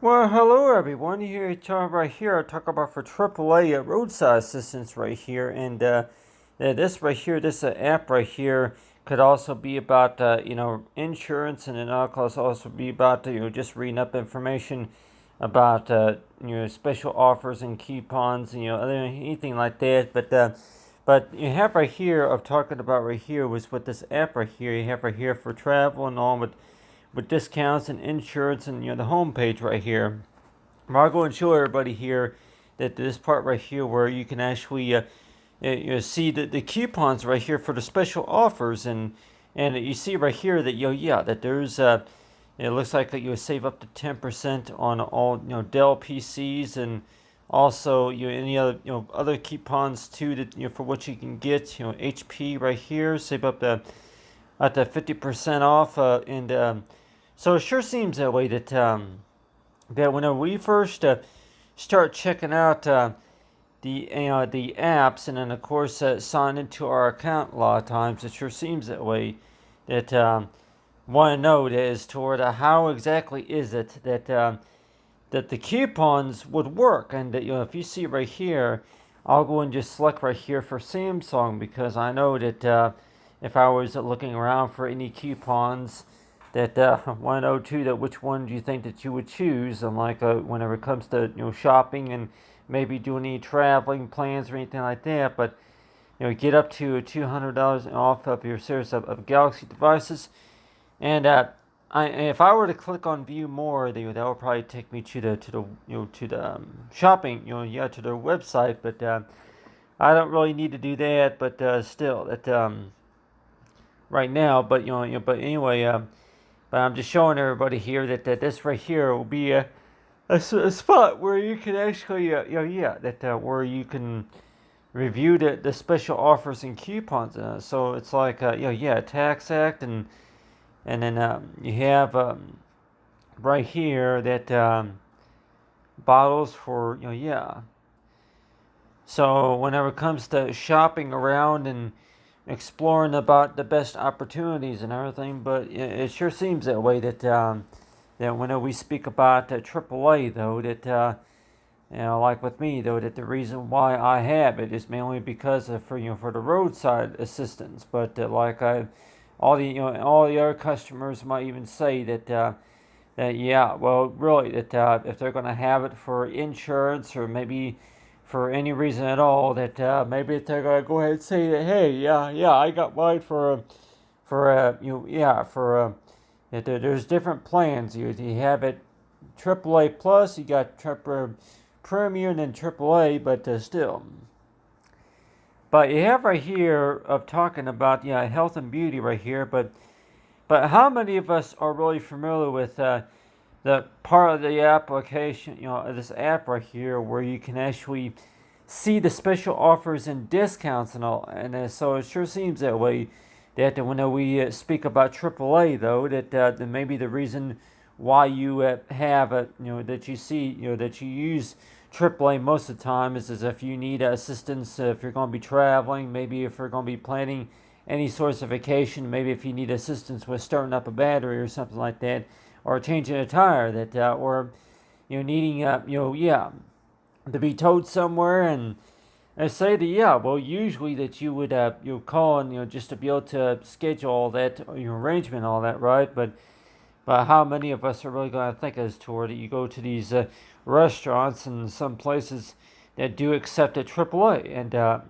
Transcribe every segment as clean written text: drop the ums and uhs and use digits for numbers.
Well, hello everyone. Here, right here, I talk about for AAA roadside assistance right here, and this right here, this app right here, could also be about insurance, and then also be about just reading up information about special offers and coupons, and anything like that. But you have right here of talking about right here was with this app right here. You have right here for travel and all with discounts and insurance and the home page right here. I'll go and show everybody here that this part right here where you can actually see the coupons right here for the special offers and you see right here that that there's it looks like that you save up to 10% on all Dell PCs and also any other other coupons too that for what you can get HP right here save up to 50% off and so it sure seems that way that whenever we first start checking out the apps and then of course sign into our account a lot of times, it sure seems that way that want to know as toward how exactly is it that the coupons would work, and that if you see right here, I'll go and just select right here for Samsung because I know that if I was looking around for any coupons that 102 that which one do you think that you would choose, and like whenever it comes to shopping and maybe doing any traveling plans or anything like that. But get up to $200 off of your series of Galaxy devices. And if I were to click on view more, that would probably take me to the shopping to their website. But I don't really need to do that. But still that right now. But but anyway. But I'm just showing everybody here that this right here will be a spot where you can actually, where you can review the special offers and coupons. So it's like, Tax Act, and then you have right here that bottles for, So whenever it comes to shopping around and exploring about the best opportunities and everything, but it sure seems that way that whenever we speak about AAA though, that like with me though, that the reason why I have it is mainly because of for the roadside assistance. But all the other customers might even say that well, really that if they're going to have it for insurance or maybe for any reason at all, that maybe they're gonna go ahead and say that, hey, I got mine that there's different plans. You have it AAA plus, you got AAA Premium and AAA, but still. But you have right here of talking about health and beauty right here, but how many of us are really familiar with the part of the application, this app right here where you can actually see the special offers and discounts and all. And so it sure seems that way that when we speak about AAA, though, that maybe the reason why you have that you see, that you use AAA most of the time is if you need assistance, if you're going to be traveling, maybe if you're going to be planning any sorts of vacation, maybe if you need assistance with starting up a battery or something like that, or changing a tire, that or needing to be towed somewhere, and I say that well, usually that you would call and just to be able to schedule all that arrangement, all that, right? But how many of us are really going to think as to that you go to these restaurants and some places that do accept a AAA, and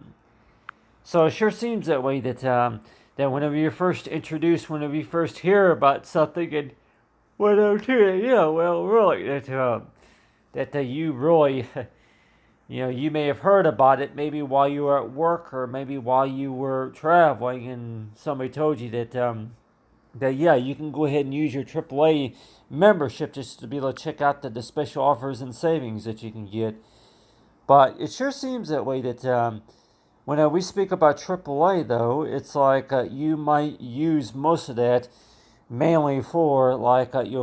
so it sure seems that way that whenever you're first introduced, whenever you first hear about something, and 102, well, really, that you really, you may have heard about it maybe while you were at work or maybe while you were traveling, and somebody told you that you can go ahead and use your AAA membership just to be able to check out the special offers and savings that you can get. But it sure seems that way that when we speak about AAA, though, it's like you might use most of that mainly for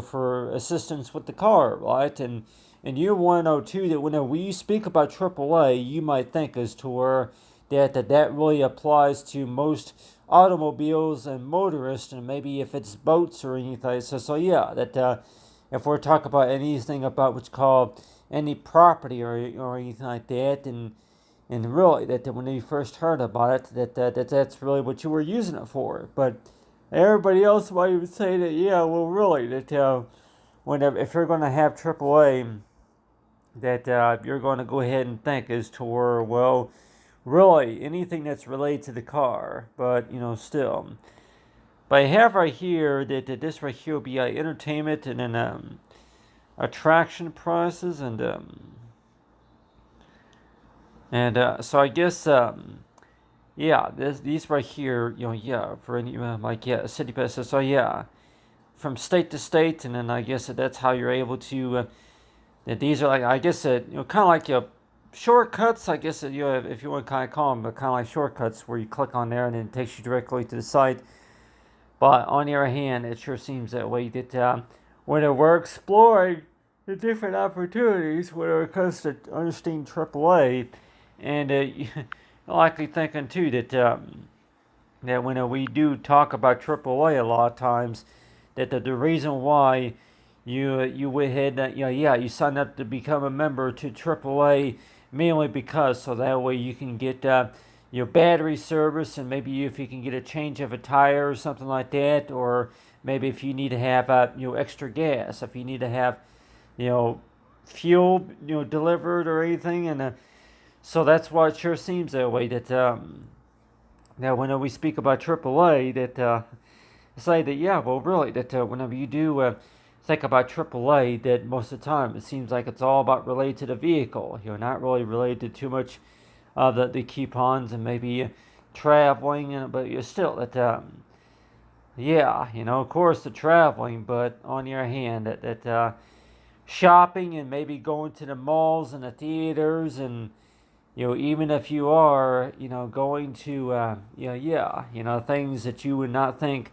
for assistance with the car, right? And you want to know too that whenever we speak about AAA, you might think as to where that really applies to most automobiles and motorists, and maybe if it's boats or anything. So that if we're talking about anything about what's called any property or anything like that, and really that when you first heard about it, that's really what you were using it for. But everybody else might even say that, yeah, well, really, that whenever if you're going to have AAA, that you're going to go ahead and think as to where, well, really anything that's related to the car. But still. But I have right here that this right here will be entertainment and then attraction prices and so I guess yeah, these right here, yeah, for any like yeah, city passes. So yeah, from state to state, and then I guess that's how you're able to. That these are like I guess kind of like shortcuts. I guess if you want to kind of call them, but kind of like shortcuts where you click on there and then it takes you directly to the site. But on the other hand, it sure seems that way that when we're exploring the different opportunities when it comes to understanding AAA, and you're likely thinking too that when we do talk about AAA a lot of times, that the reason why you went ahead and you signed up to become a member to AAA mainly because so that way you can get your battery service, and maybe if you can get a change of a tire or something like that, or maybe if you need to have extra gas, if you need to have fuel delivered or anything, and so that's why it sure seems that way that now when we speak about AAA that say that yeah, well really that whenever you do think about AAA, that most of the time it seems like it's all about related to the vehicle, not really related to too much the coupons and maybe traveling, but you're still that yeah, of course the traveling, but on the other hand that shopping and maybe going to the malls and the theaters, and even if you are going to things that you would not think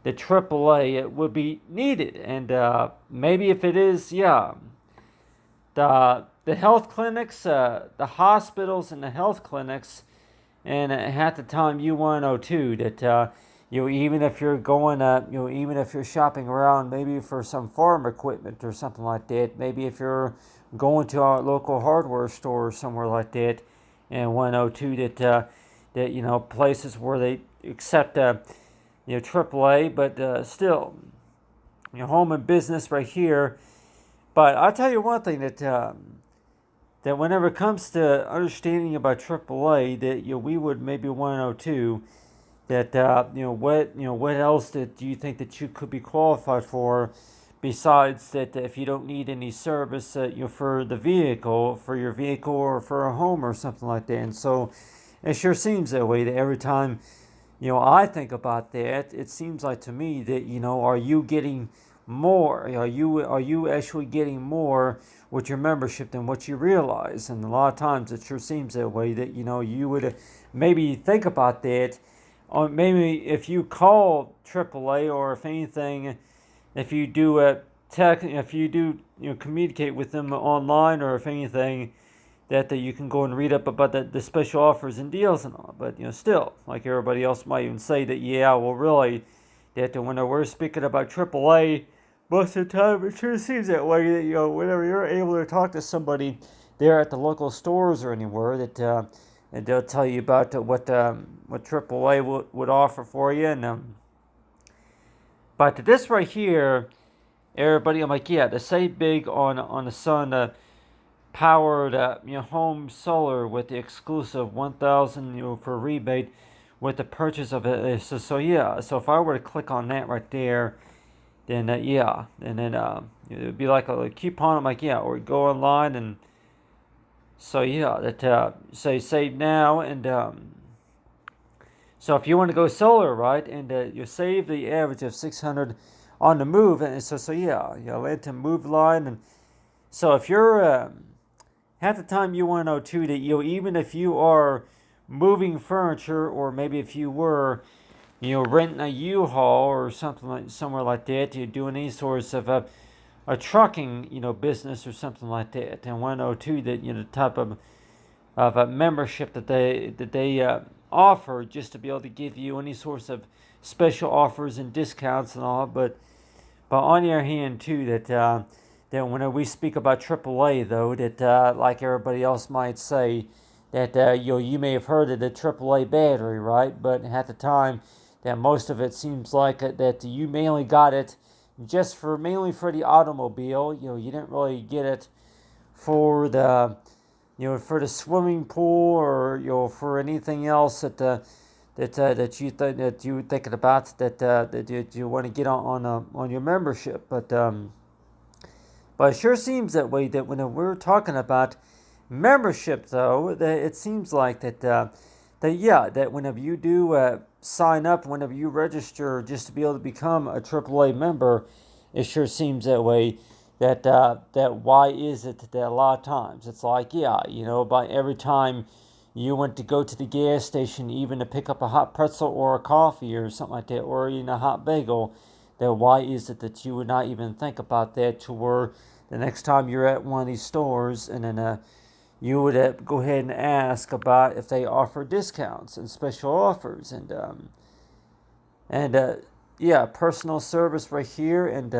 the AAA it would be needed, and maybe if it is, yeah, the health clinics, the hospitals, and the health clinics, and half the time you want to know too that even if you're going, even if you're shopping around, maybe for some farm equipment or something like that, maybe if you're going to our local hardware store or somewhere like that, and want to know too that places where they accept AAA, but still, home and business right here. But I'll tell you one thing that whenever it comes to understanding about AAA, that we would maybe want to know too that what else do you think that you could be qualified for, besides that if you don't need any service for the vehicle, for your vehicle or for a home or something like that. And so it sure seems that way that every time I think about that, it seems like to me that are you getting more? Are you actually getting more with your membership than what you realize? And a lot of times it sure seems that way that you would maybe think about that. Or maybe if you call AAA, or if anything, if you do if you do communicate with them online, or if anything, that you can go and read up about the special offers and deals and all. But still, like everybody else might even say that yeah, well really, that when we're speaking about AAA, most of the time it sure seems that way that whenever you're able to talk to somebody there at the local stores or anywhere, that and they'll tell you about what AAA would offer for you. And but this right here, everybody, I'm like, yeah, to say big on the sun powered home solar with the exclusive 1,000 for rebate with the purchase of it. So yeah, so if I were to click on that right there, then yeah, and then it would be like a coupon. I'm like, yeah, or go online, and so yeah, that say save now, and so if you want to go solar, right, and you save the average of 600 on the move, and so yeah, land to move line, and so if you're half the time you want to know too that even if you are moving furniture, or maybe if you were renting a U-Haul or something like somewhere like that, you're doing any sorts of a trucking business or something like that, and want to know too that the type of a membership that they offer, just to be able to give you any sorts of special offers and discounts and all. But But on the other hand, too, that when we speak about AAA, though, that like everybody else might say, that you may have heard of the AAA battery, right? But at the time, that most of it seems like that you mainly got it just for mainly for the automobile. You didn't really get it for the for the swimming pool, or for anything else that you were thinking about that you want to get on your membership. But it sure seems that way, that when we're talking about membership, though, that it seems like that whenever you do sign up, whenever you register just to be able to become a AAA member, it sure seems that way. That why is it that a lot of times it's like, yeah, by every time you went to go to the gas station, even to pick up a hot pretzel or a coffee or something like that, or even a hot bagel, that why is it that you would not even think about that, to where the next time you're at one of these stores, and then you would go ahead and ask about if they offer discounts and special offers, and yeah, personal service right here. And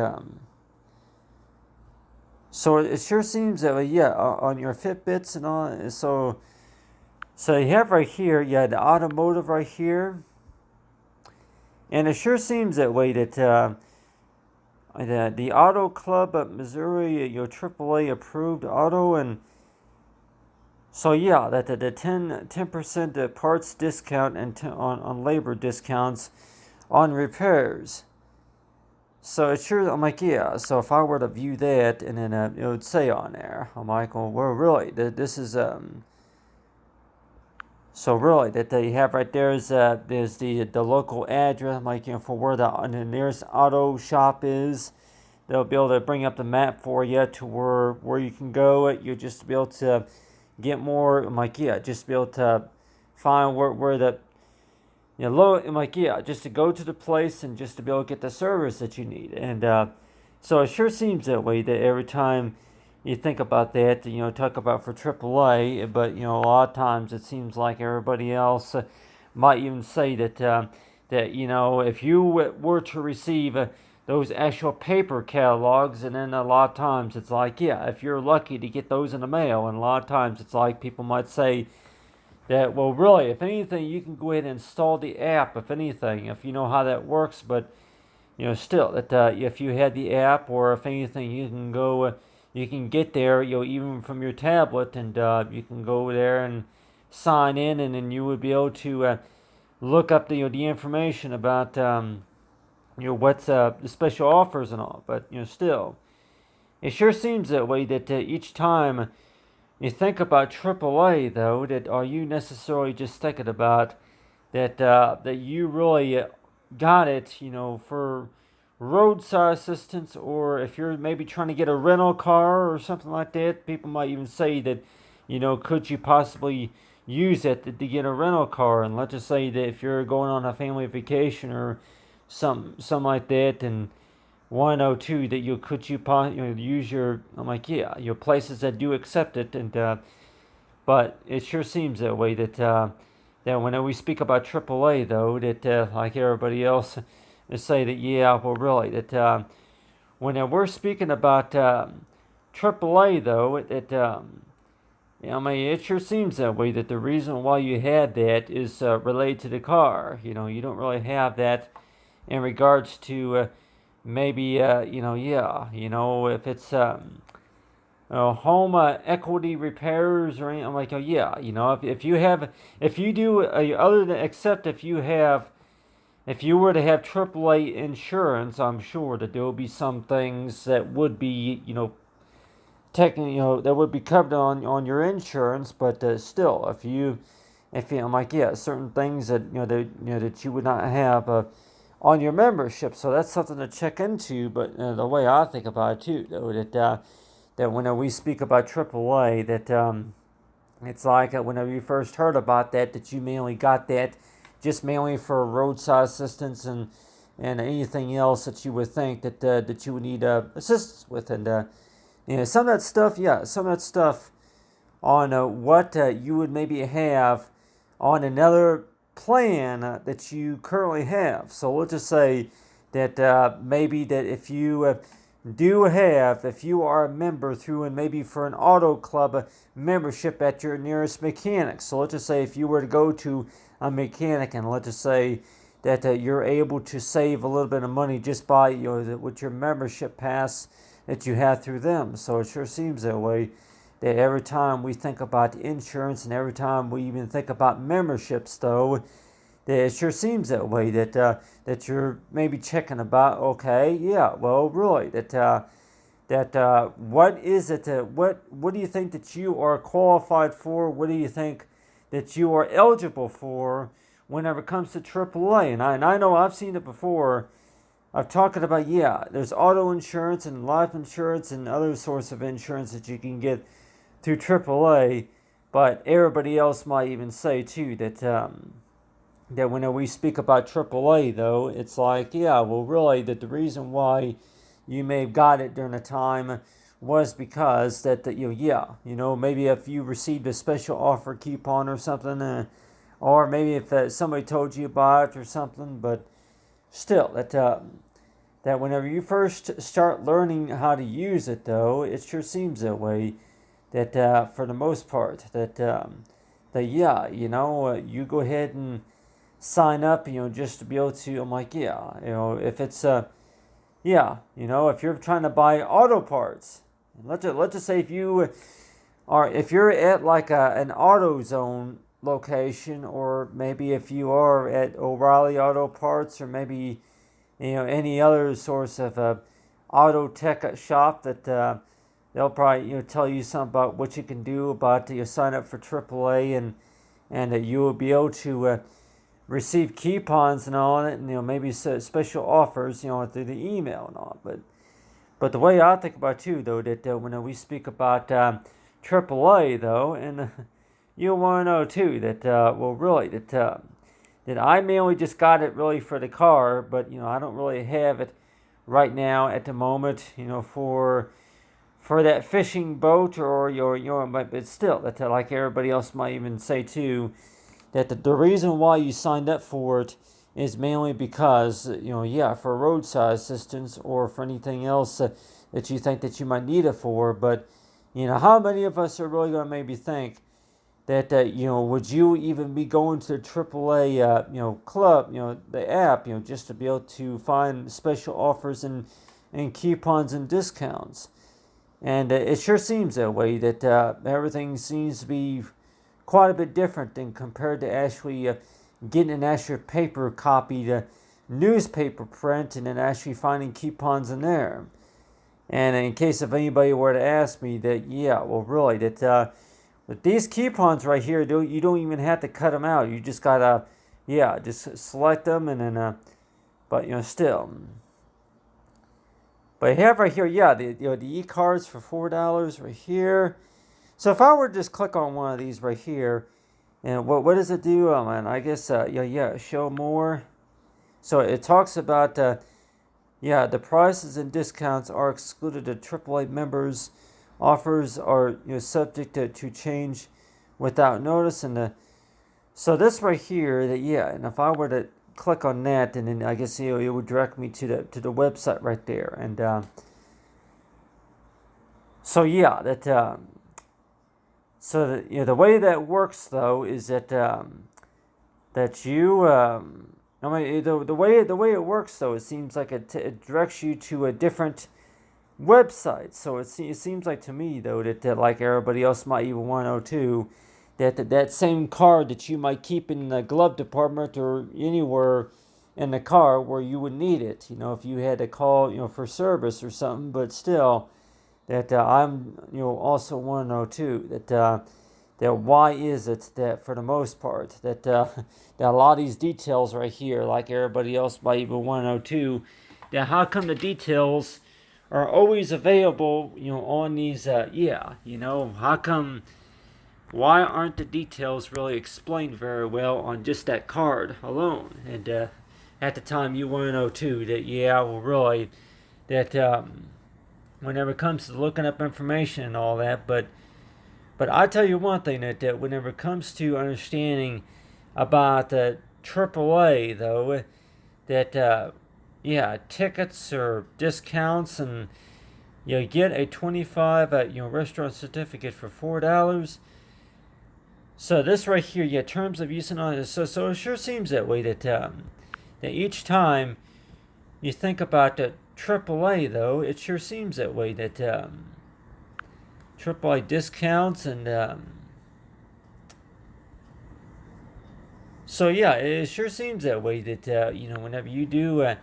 so it sure seems that, yeah, on your Fitbits and all. So you have right here, yeah, the automotive right here, and it sure seems that way that the Auto Club of Missouri, your AAA approved auto. And so yeah, that the 10% parts discount, and on labor discounts on repairs. So it sure, I'm like, yeah. So if I were to view that, and then it would say on there, I'm like, well, really, this is So really, that they have right there is there's the local address, like, for where the nearest auto shop is. They'll be able to bring up the map for you to where you can go. You just be able to get more. I'm like, yeah, just be able to find where the I'm like, yeah, just to go to the place and just to be able to get the service that you need. And so it sure seems that way, that every time you think about that, talk about for AAA. But a lot of times it seems like everybody else might even say that if you were to receive those actual paper catalogs, and then a lot of times it's like, yeah, if you're lucky to get those in the mail. And a lot of times it's like people might say that, well, really, if anything, you can go ahead and install the app, if anything, if you know how that works. But still, that if you had the app, or if anything, you can go, you can get there, even from your tablet, and you can go there and sign in, and then you would be able to look up the information about what's the special offers and all. But still, it sure seems that way, that each time you think about AAA, though, that are you necessarily just thinking about that you really got it, for roadside assistance, or if you're maybe trying to get a rental car or something like that. People might even say that, could you possibly use it to get a rental car? And let's just say that if you're going on a family vacation or something like that, and 102 that use your, I'm like, yeah, your places that do accept it. And but it sure seems that way, that when we speak about AAA, though, that like everybody else, they say that, yeah, well, really, that when we're speaking about AAA, though, I mean, it sure seems that way, that the reason why you had that is related to the car. You don't really have that in regards to maybe yeah, if it's home equity repairs or anything. I'm like, oh yeah, if you do other than, except if you were to have AAA insurance, I'm sure that there will be some things that would be technically, that would be covered on your insurance. But still, if I'm like, yeah, certain things that that you would not have on your membership. So that's something to check into. But the way I think about it too, though, that when we speak about AAA, that it's like whenever you first heard about that you mainly got that just mainly for roadside assistance, and anything else that you would think that you would need assistance with. And some of that stuff, yeah, some of that stuff on what you would maybe have on another plan that you currently have. So let's just say that maybe that if you if you are a member through and maybe for an auto club membership at your nearest mechanic. So let's just say if you were to go to a mechanic, and let's just say that you're able to save a little bit of money just by with your membership pass that you have through them. So it sure seems that way, that every time we think about insurance and every time we even think about memberships, though, it sure seems that way, that that you're maybe checking about, okay, yeah, well, really, what is it, what do you think that you are qualified for? What do you think that you are eligible for whenever it comes to AAA? And I know I've seen it before. I'm talking about, yeah, there's auto insurance and life insurance and other sorts of insurance that you can get through AAA, but everybody else might even say too that when we speak about AAA, though, it's like, yeah, well, really, that the reason why you may have got it during the time was because maybe if you received a special offer coupon or something, or maybe if somebody told you about it or something, but still, that whenever you first start learning how to use it, though, it sure seems that way, that for the most part, you go ahead and sign up, just to be able to. I'm like, yeah, if it's if you're trying to buy auto parts, let's just say if you're at like an AutoZone location, or maybe if you are at O'Reilly Auto Parts, or maybe any other source of auto tech shop, that they'll probably tell you something about what you can do about sign up for AAA, and you will be able to receive coupons and all that, and maybe special offers through the email and all. But the way I think about it too, though, that when we speak about AAA, though, and you want to know too that well, really, that I mainly just got it really for the car, but I don't really have it right now at the moment, for that fishing boat, or but still, that like everybody else might even say too, that the reason why you signed up for it is mainly because, for roadside assistance or for anything else that you think that you might need it for. But, how many of us are really going to maybe think that, would you even be going to the AAA, club, the app, just to be able to find special offers and coupons and discounts? And it sure seems that way, that everything seems to be quite a bit different than compared to actually getting an actual paper copy, to newspaper print, and then actually finding coupons in there. And in case if anybody were to ask me that, yeah, well, really, that with these coupons right here, you don't even have to cut them out. You just gotta, just select them, and then, but still. But I have right here, the e-cards for $4 right here. So if I were to just click on one of these right here, and what does it do? And I guess show more. So it talks about the prices and discounts are excluded to AAA members. Offers are subject to change without notice. And so this right here, and if I were to click on that, and then I guess it would direct me to the website right there. And So the way that works, though, is that the way it works, though, it seems like it directs you to a different website. So it seems like to me, though, that like everybody else might even want to know too, that same card that you might keep in the glove department or anywhere in the car where you would need it, if you had to call for service or something. But still, that I'm also want to know too, that why is it that for the most part that that a lot of these details right here, like everybody else might even want to know too, that how come the details are always available on these how come, why aren't the details really explained very well on just that card alone? And at the time you want to know too that really that whenever it comes to looking up information and all that. But I tell you one thing, that whenever it comes to understanding about the AAA, though, that tickets or discounts, and you get a 25 restaurant certificate for $4. So this right here, terms of use and all this. So it sure seems that way that each time you think about the AAA, though, it sure seems that way that AAA discounts and so yeah, it sure seems that way that whenever you do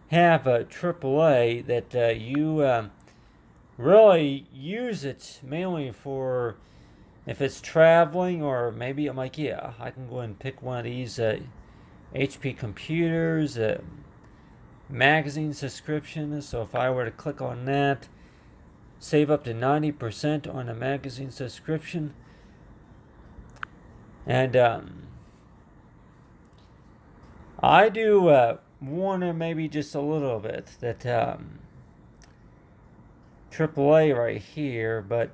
have a AAA, that you really use it mainly for if it's traveling, or maybe I'm like, yeah, I can go and pick one of these HP computers, magazine subscription. So if I were to click on that, save up to 90% on a magazine subscription. And I do wonder maybe just a little bit that AAA right here, but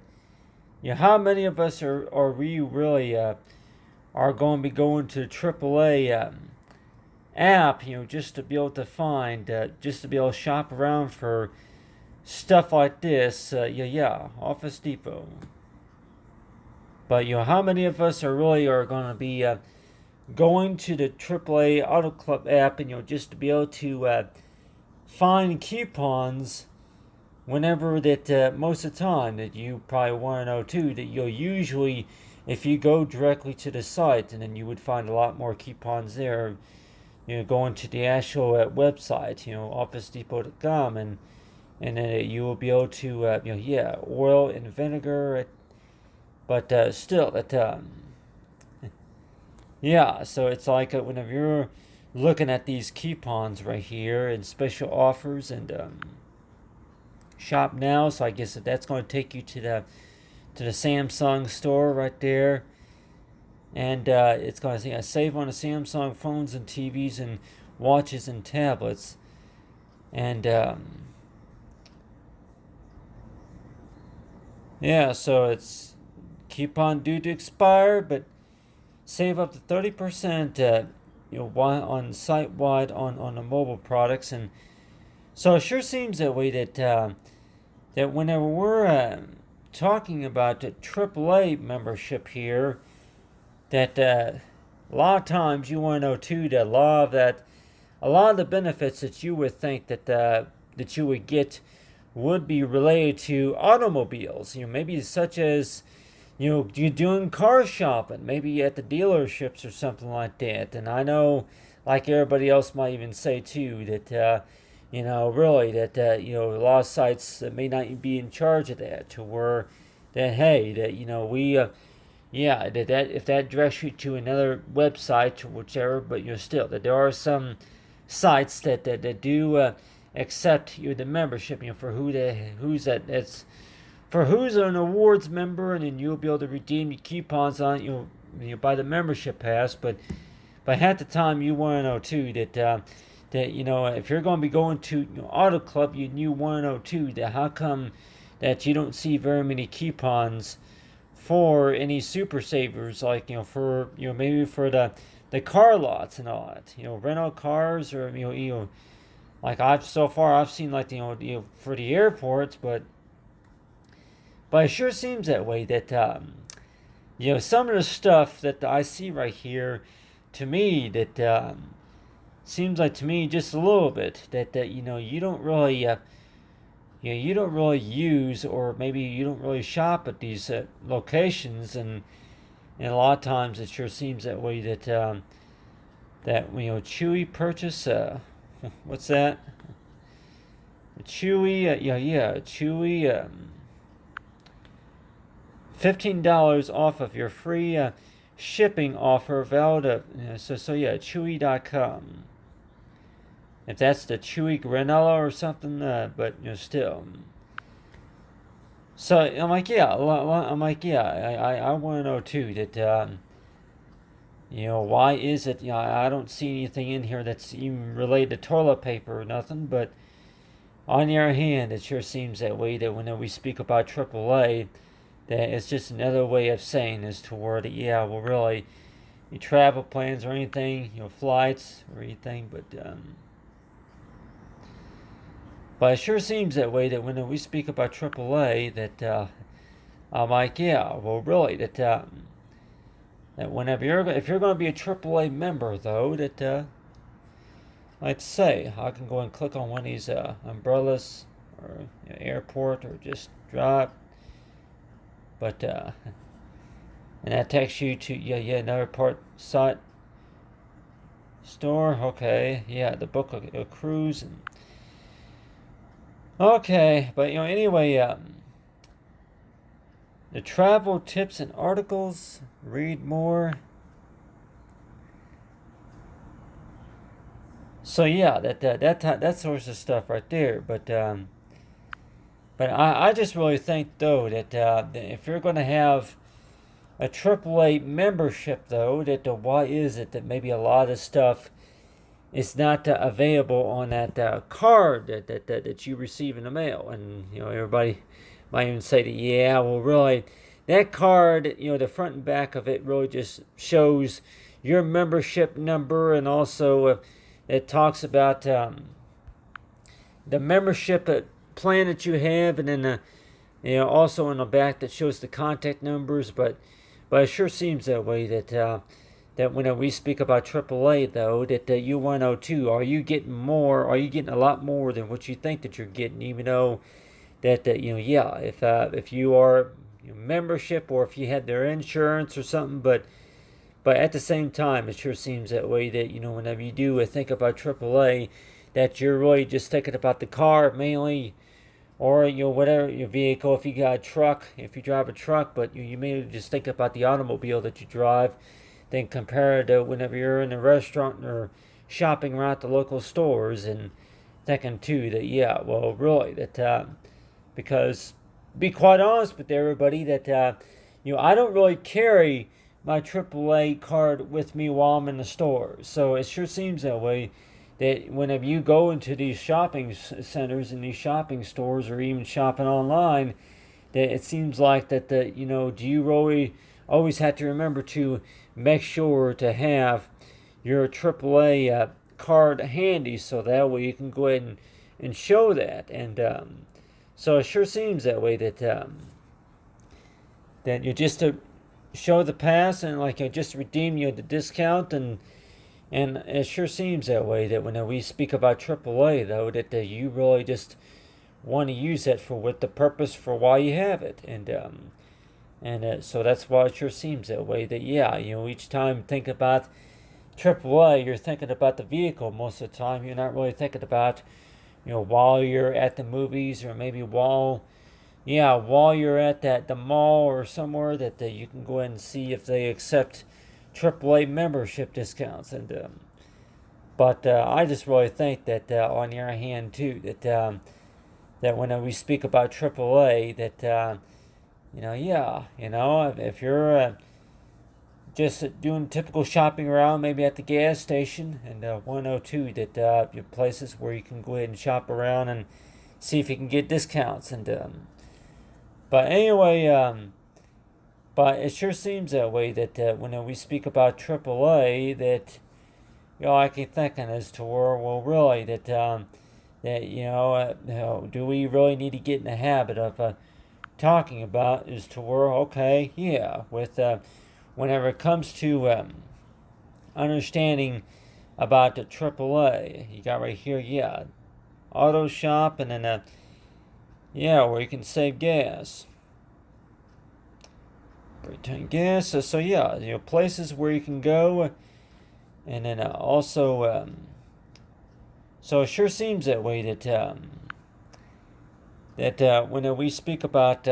how many of us are we really are going to be going to AAA app, just to be able to find, just to be able to shop around for stuff like this, Office Depot. But how many of us are really are going to be going to the AAA Auto Club app, and just to be able to find coupons whenever that most of the time that you probably want to know too, that you'll usually, if you go directly to the site, and then you would find a lot more coupons there, going to the actual website, officedepot.com, and then you will be able to oil and vinegar, but still so it's like whenever you're looking at these coupons right here and special offers and shop now, so I guess that's going to take you to the Samsung store right there, and it's going to say save on the Samsung phones and TVs and watches and tablets, and so it's coupon due to expire, but save up to 30% on site-wide on the mobile products. And so it sure seems that way that whenever we're talking about the AAA membership here, that a lot of times you want to know too that a lot of the benefits that you would think that you would get would be related to automobiles. Maybe such as you're doing car shopping, maybe at the dealerships or something like that. And I know, like everybody else might even say too, that really that a lot of sites may not be in charge of that, to where that hey, that we that if that directs you to another website or whichever, but still that there are some sites that do accept the membership, for who's an awards member, and then you'll be able to redeem your coupons on buy the membership pass. But half the time you want to know too that if you're going to be going to Auto Club, you want to know too that how come that you don't see very many coupons for any super savers, like for maybe for the car lots and all that, rental cars, or like I've seen like for the airports, but it sure seems that way that some of the stuff that I see right here, to me that seems like to me just a little bit that you don't really you don't really use, or maybe you don't really shop at these locations, and a lot of times it sure seems that way that Chewy purchase what's that? Chewy Chewy $15 off of your free shipping offer valid Chewy.com. If that's the Chewy granola or something, but still. So I'm like, I want to know too that why is it? I don't see anything in here that's even related to toilet paper or nothing. But on the other hand, it sure seems that way that whenever we speak about AAA, that it's just another way of saying is toward well, really, your travel plans or anything, flights or anything, but But it sure seems that way that when we speak about AAA, that I'm like, yeah, well, really, that whenever if you're going to be a AAA member, though, that I'd say I can go and click on one of these umbrellas or airport or just drive, but and that takes you to another part site store. Okay, yeah, the book a cruise and okay, but anyway, the travel tips and articles. Read more. So yeah, that sorts of stuff right there. But I just really think though that if you're going to have a AAA membership though, that why is it that maybe a lot of stuff is not available on that card that you receive in the mail? And everybody might even say that, yeah, well, really, that card, the front and back of it really just shows your membership number, and also it talks about the membership plan that you have, and then also on the back that shows the contact numbers. But it sure seems that way that when we speak about AAA, though, that U102, are you getting more? Are you getting a lot more than what you think that you're getting? Even though that if you are membership, or if you had their insurance or something, but at the same time, it sure seems that way that whenever you do think about AAA, that you're really just thinking about the car mainly, or whatever your vehicle. If you got a truck, if you drive a truck, but you may just think about the automobile that you drive, then compare it to whenever you're in a restaurant or shopping around the local stores, and thinking too that well, really that because be quite honest with everybody that I don't really carry my AAA card with me while I'm in the store. So it sure seems that way that whenever you go into these shopping centers and these shopping stores, or even shopping online, that it seems like that do you really always have to remember to make sure to have your AAA card handy, so that way you can go ahead and show that. And so it sure seems that way that that you just to show the pass, and like just redeem the discount. And it sure seems that way that when we speak about AAA, though, that you really just want to use that for what the purpose for why you have it. And so that's why it sure seems that way that each time you think about AAA, you're thinking about the vehicle most of the time. You're not really thinking about while you're at the movies, or maybe while you're at the mall or somewhere, that you can go ahead and see if they accept AAA membership discounts. And but I just really think that on the other hand too, that when we speak about AAA, that if you're just doing typical shopping around, maybe at the gas station, and 102, that your places where you can go ahead and shop around and see if you can get discounts. And but anyway, but it sure seems that way that when we speak about AAA, that I keep thinking as to where, well, really, that do we really need to get in the habit of talking about, as to where, okay, with whenever it comes to understanding about the AAA, you got right here, auto shop, and then where you can save gas. Return gas. So places where you can go, and then also, so it sure seems that way that when we speak about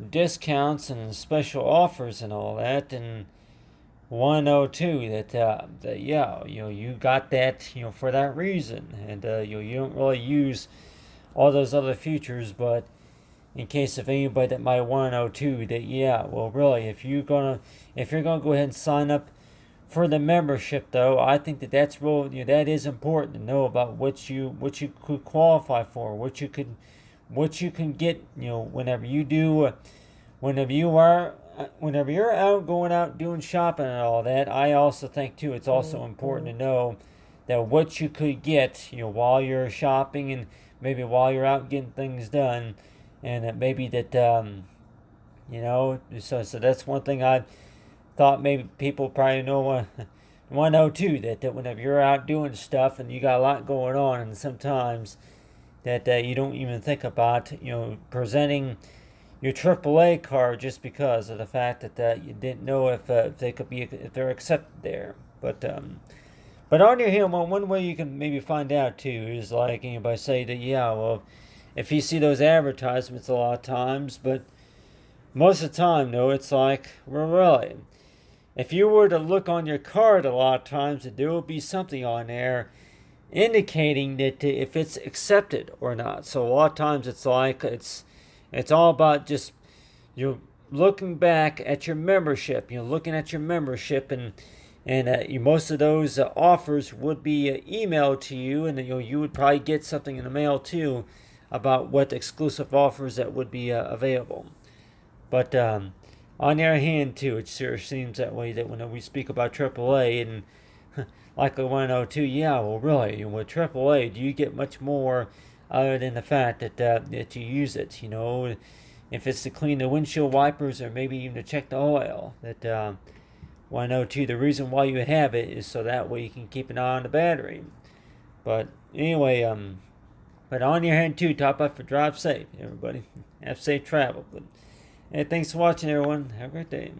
discounts and special offers and all that, and 102, that you got that for that reason, and you don't really use all those other features, but in case of anybody that might want to know too, that well, really, if you're gonna go ahead and sign up for the membership, though, I think that's real. That is important to know about what you could qualify for, what you can get. Whenever you do, whenever you're going out doing shopping and all that. I also think too, it's also important to know that what you could get, while you're shopping and maybe while you're out getting things done, and that maybe that so that's one thing I thought maybe people probably know want to know too, that whenever you're out doing stuff and you got a lot going on, and sometimes that you don't even think about presenting your AAA card just because of the fact that you didn't know if they could be, if they're accepted there. But on your hand, one way you can maybe find out too is like, by saying that, yeah, well, if you see those advertisements a lot of times, but most of the time, though, it's like, well, really, if you were to look on your card a lot of times, there will be something on there indicating that if it's accepted or not. So a lot of times it's like it's all about just you're looking back at your membership. Looking at your membership, and most of those offers would be emailed to you, and you would probably get something in the mail too about what exclusive offers that would be available. But on the other hand, too, it sure seems that way that when we speak about AAA, and like I want to know too, yeah, well, really, with AAA, do you get much more other than the fact that you use it? If it's to clean the windshield wipers or maybe even to check the oil. That want to know too, the reason why you have it is so that way you can keep an eye on the battery. But anyway, but on your hand too, top up for drive safe, everybody. Have safe travel. But hey, thanks for watching, everyone. Have a great day.